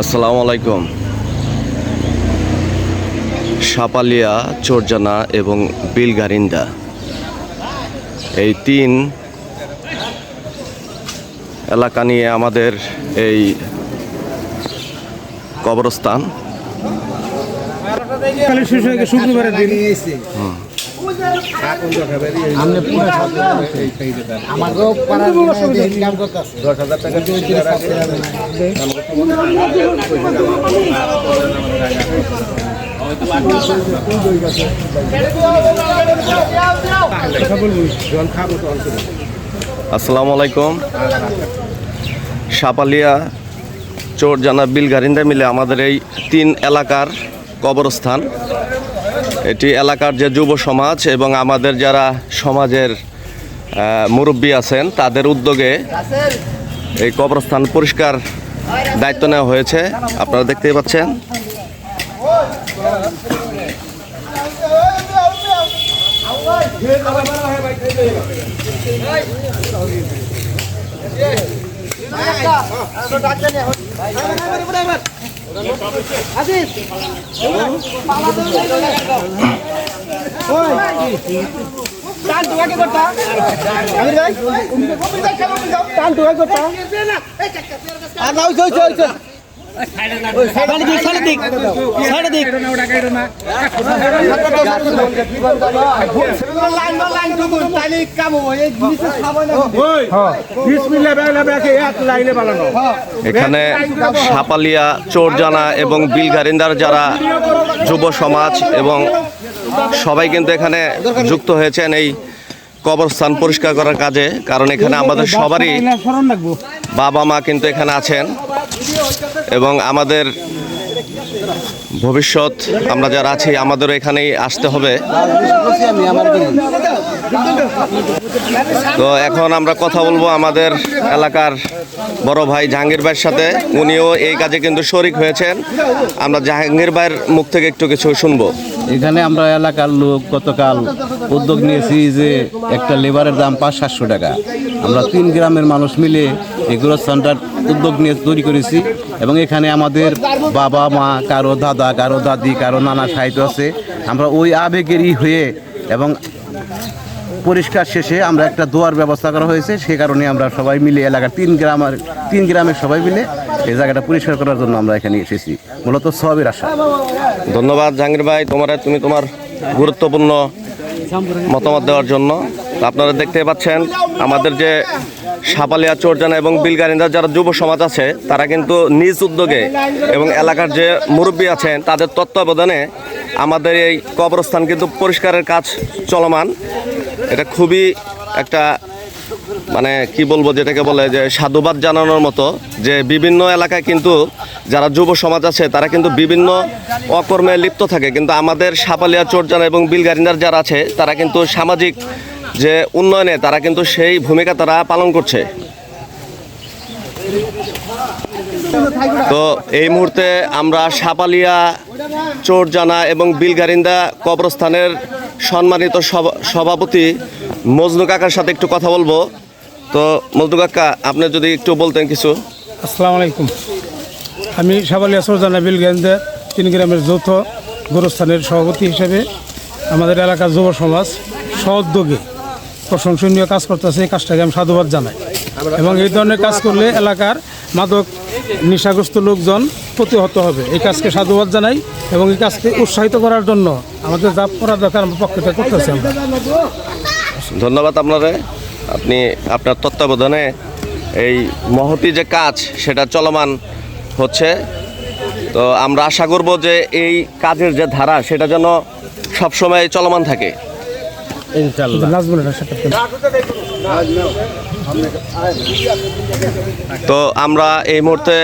আসসালামু আলাইকুম। সাপালিয়া, চোরজানা এবং বিলগারিন্দা এই তিন এলাকা নিয়ে আমাদের এই কবরস্থান। শুক্রবারের দিন আসসালামু আলাইকুম। সাপালিয়া, চোরজানা, বিলগারিন্দা মিলে আমাদের এই তিন এলাকার কবরস্থান। এটি এলাকার যে যুব সমাজ এবং আমাদের যারা সমাজের মুরব্বী আছেন তাদের উদ্যোগে এই কবরস্থান পরিষ্কার দায়িত্ব নেওয়া হয়েছে। আপনারা দেখতেই পাচ্ছেন। এখানে সাপালিয়া, চোরজানা এবং বিলগারিন্দার যারা যুব সমাজ এবং সবাই কিন্তু এখানে যুক্ত হয়েছেন এই কবরস্থান পরিষ্কার করার কাজে। কারণ এখানে আমাদের সবারই বাবা মা কিন্তু এখানে আছেন এবং আমাদের ভবিষ্যৎ আমরা যারা আছি আমাদেরও এখানেই আসতে হবে। তো এখন আমরা কথা বলবো আমাদের এলাকার বড় ভাই জাহাঙ্গীর ভাইয়ের সাথে। উনিও এই কাজে কিন্তু শরিক হয়েছেন। আমরা জাহাঙ্গীর ভাইয়ের মুখ থেকে একটু কিছু শুনবো। এখানে আমরা এলাকার লোক গতকাল উদ্যোগ নিয়েছি যে একটা লেবারের দাম 500-700 টাকা। আমরা 3 গ্রামের মানুষ মিলে এই গোরস্থানটার উদ্যোগ নিয়ে তৈরি করেছি এবং এখানে আমাদের বাবা মা, কারো দাদা, কারো দাদি, কারো নানা সাহিত্য আছে। আমরা ওই আবেগেরই হয়ে এবং পরিষ্কার শেষে আমরা একটা দোয়ার ব্যবস্থা করা হয়েছে। সে কারণে আমরা সবাই মিলে এলাকার 3 গ্রামের সবাই মিলে এই জায়গাটা পরিষ্কার করার জন্য আমরা এখানে এসেছি, মূলত সবের আশা। ধন্যবাদ জাহাঙ্গীর ভাই তুমি তোমার গুরুত্বপূর্ণ মতামত দেওয়ার জন্য। আপনারা দেখতে পাচ্ছেন আমাদের যে সাপালিয়া, চোরজানা এবং বিলগারিন্দার যারা যুব সমাজ আছে তারা কিন্তু নিজ উদ্যোগে এবং এলাকার যে মুরব্বী আছেন তাদের তত্ত্বাবধানে আমাদের এই কবরস্থান কিন্তু পরিষ্কারের কাজ চলমান। এটা খুবই একটা মানে কি বলবো, যেটাকে বলে যে সাধুবাদ জানানোর মতো, যে বিভিন্ন এলাকায় কিন্তু যারা যুব সমাজ আছে তারা কিন্তু বিভিন্ন অকর্মে লিপ্ত থাকে, কিন্তু আমাদের সাপালিয়া, চোরজানা এবং বিলগারিন্দার যারা আছে তারা কিন্তু সামাজিক যে উন্নয়নে তারা কিন্তু সেই ভূমিকা তারা পালন করছে। তো এই মুহূর্তে আমরা সাপালিয়া, চোরজানা এবং বিলগারিন্দা কবরস্থানের সম্মানিত সভাপতি মজনু কাকার সাথে একটু কথা বলবো। তো মজনু কাকা, আপনি যদি একটু বলতেন কিছু। আসসালামু আলাইকুম। আমি সাপালিয়া, চোরজানা, বিলগারিন্দা 3 গ্রামের যৌথ গোরস্থানের সভাপতি হিসেবে আমাদের এলাকার যুব সমাজ সউদ্যোগে প্রশংসনীয় কাজ করতেছে। এই কাজটাকে আমি সাধুবাদ জানাই এবং এই ধরনের কাজ করলে এলাকার মাদক নেশাগ্রস্ত লোকজন প্রতিহত হবে। এই কাজকে সাধুবাদ জানাই এবং এই কাজকে উৎসাহিত করার জন্য আমাদের যা করা দরকার আমার পক্ষ থেকে করতেছি আমরা। ধন্যবাদ আপনি আপনার তত্ত্বাবধানে এই মহতি যে কাজ সেটা চলমান হচ্ছে। তো আমরা আশা করব যে এই কাজের যে ধারা সেটা যেন সবসময় চলমান থাকে। তো আমরা এই মুহূর্তে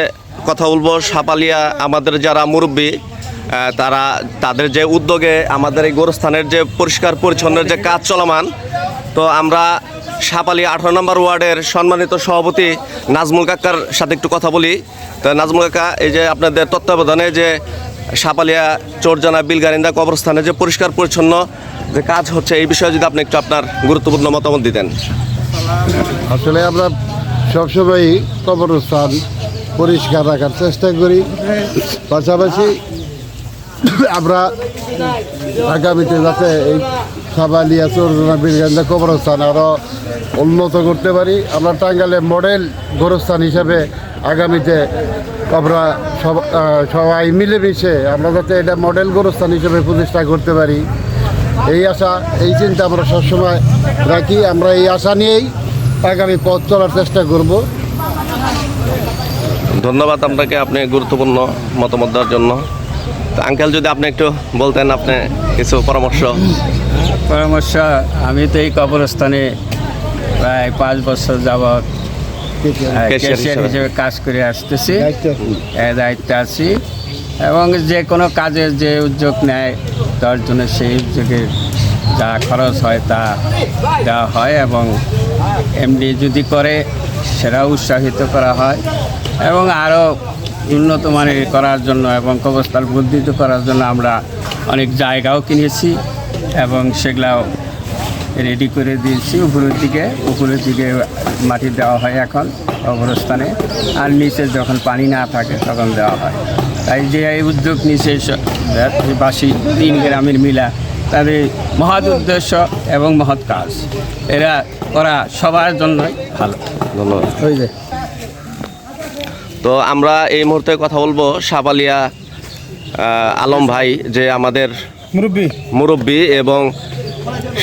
কথা বলবো সাপালিয়া আমাদের যারা মুরব্বী তাদের যে উদ্যোগে আমাদের এই গোরস্থানের যে পরিষ্কার পরিচ্ছন্নের যে কাজ চলমান। তো আমরা সাপালিয়া 18 নম্বর ওয়ার্ডের সম্মানিত সভাপতি নাজমুল কাকার সাথে একটু কথা বলি। তো নাজমুল কাকা, এই যে আপনাদের তত্ত্বাবধানে যে সাপালিয়া, চোরজানা, বিলগারিন্দা কবরস্থানে যে পরিষ্কার পরিচ্ছন্ন যে কাজ হচ্ছে, এই বিষয়ে যদি আপনি একটু আপনার গুরুত্বপূর্ণ মতামত দিতেন। আসলে আমরা সবসময়ই কবরস্থান পরিষ্কার রাখার চেষ্টা করি। পাশাপাশি আমরা আগামীতে যাতে এই সাবালিয়া চৌরজনা বীরগঞ্জ কবরস্থান আরও উন্নত করতে পারি, আমরা টাঙ্গাইলে মডেল গোরস্থান হিসাবে আগামীতে আমরা সবাই মিলেমিশে আমরা যাতে এটা মডেল গোরস্থান হিসেবে প্রতিষ্ঠা করতে পারি, এই আশা এই চিন্তা আমরা সবসময় রাখি। আমরা এই আশা নিয়েই আগামী পথ চলার চেষ্টা করব। ধন্যবাদ আপনাকে, আপনি গুরুত্বপূর্ণ মতামত দেওয়ার জন্য। তো আঙ্কেল, যদি আপনি একটু বলতেন আপনি কিছু পরামর্শ। আমি তো এই কবরস্থানে প্রায় 5 বছর যাবৎ ক্যাশিয়ার হিসেবে কাজ করে আসতেছি, দায়িত্বে আছি, এবং যে কোনো কাজের যে উদ্যোগ নেয় তার জন্য সেই উদ্যোগের যা খরচ হয় তা দেওয়া হয়, এবং এমডি যদি করে সেটা উৎসাহিত করা হয়, এবং আরও উন্নত মানের করার জন্য এবং কবরস্থান বর্ধিত করার জন্য আমরা অনেক জায়গাও কিনেছি এবং সেগুলাও রেডি করে দিয়েছি। উপরের দিকে মাটি দেওয়া হয় এখন কবরস্থানে, আর নিচে যখন পানি না থাকে তখন দেওয়া হয়। তাই যে এই উদ্যোগ নিচে বাসী 3 গ্রামের মিলা, তাদের মহৎ উদ্দেশ্য এবং মহৎ কাজ, এরা করা সবার জন্যই ভালো। ধন্যবাদ। তো আমরা এই মুহূর্তে কথা বলবো সাবালিয়া আলম ভাই, যে আমাদের মুরব্বী এবং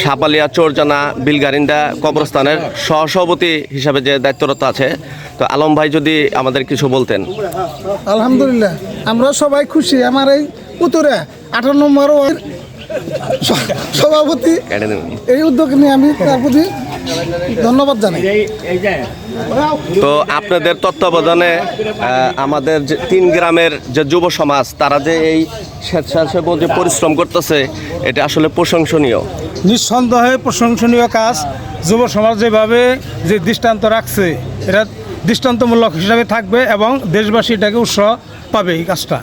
সাপালিয়া চৌরজানা বিলগারিন্দা কবরস্থানের সহসভাপতি হিসাবে যে দায়িত্বরত আছে। তো আলম ভাই যদি আমাদের কিছু বলতেন। আলহামদুলিল্লাহ, আমরা সবাই খুশি। আমার এই উত্তরে 18 নম্বর ওয়ার্ড সভাপতি এই উদ্যোগ নিয়ে আমি তার প্রতি ধন্যবাদ জানাই। তো আপনাদের তত্ত্বাবধানে আমাদের যে 3 গ্রামের যে যুব সমাজ, তারা যে এই স্বেচ্ছাসেবক যে পরিশ্রম করতেছে, এটা আসলে প্রশংসনীয়। নিঃসন্দেহে প্রশংসনীয় কাজ। যুব সমাজ যেভাবে যে দৃষ্টান্ত রাখছে, এটা দৃষ্টান্তমূলক হিসাবে থাকবে এবং দেশবাসী এটাকে উৎসাহ পাবে। এই কাজটা,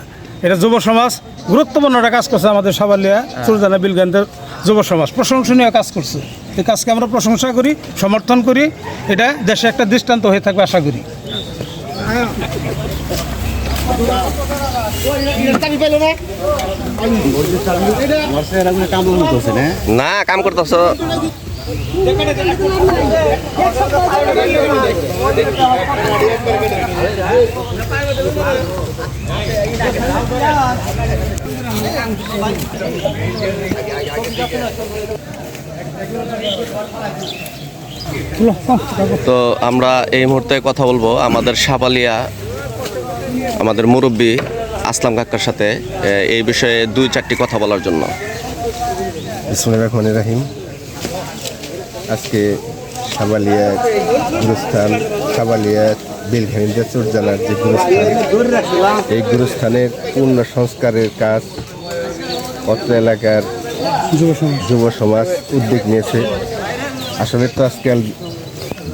এটা যুব সমাজ গুরুত্বপূর্ণ একটা কাজ করছে। আমাদের সাবালিয়া চৌরজানা বিলগারিন্দার যুব সমাজ প্রশংসনীয় কাজ করছে। এই কাজকে আমরা প্রশংসা করি, সমর্থন করি। এটা দেশে একটা দৃষ্টান্ত হয়ে থাকবে আশা করি। না, কাম করতেছ। তো আমরা এই মুহূর্তে কথা বলবো আমাদের সাপালিয়া আমাদের মুরব্বী আসলাম কাকার সাথে এই বিষয়ে 2-4টি কথা বলার জন্য। বিসমিল্লাহির রহমানির রহিম। আজকে সাবালিয়া গুরুস্থান, সাবালিয়া বিলগারিন্দা চৌরজানার যে গুরুস্থান, এই গুরুস্থানের পূর্ণ সংস্কারের কাজ অত্র এলাকার যুব সমাজ উদ্যোগ নিয়েছে। আসলে তো আজকাল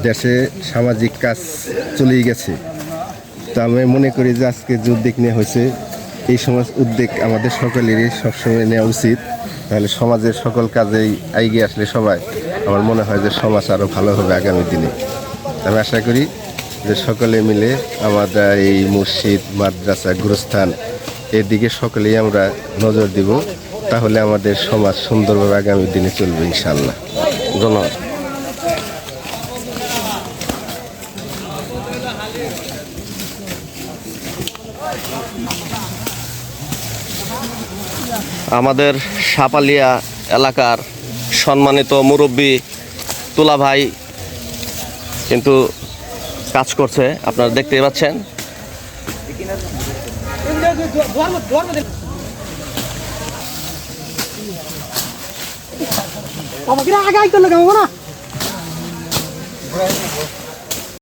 দেশে সামাজিক কাজ চলেই গেছে, তো আমি মনে করি যে আজকে যে উদ্যোগ নেওয়া হয়েছে, এই সমাজ উদ্যোগ আমাদের সকলেরই সবসময় নেওয়া উচিত। তাহলে সমাজের সকল কাজেই এগিয়ে আসলে সবাই, আমার মনে হয় যে সমাজ আরও ভালো হবে আগামী দিনে। আমি আশা করি যে সকলে মিলে আমাদের এই মসজিদ, মাদ্রাসা, গুরুস্থান এর দিকে সকলেই আমরা নজর দিব, তাহলে আমাদের সমাজ সুন্দরভাবে আগামী দিনে চলবে ইনশাআল্লাহ। ধন্যবাদ। আমাদের সাপালিয়া এলাকার সম্মানিত মুরব্বী তুলা ভাই কিন্তু কাজ করছে, আপনারা দেখতেই পাচ্ছেন। আগে আইতে লাগাবো না।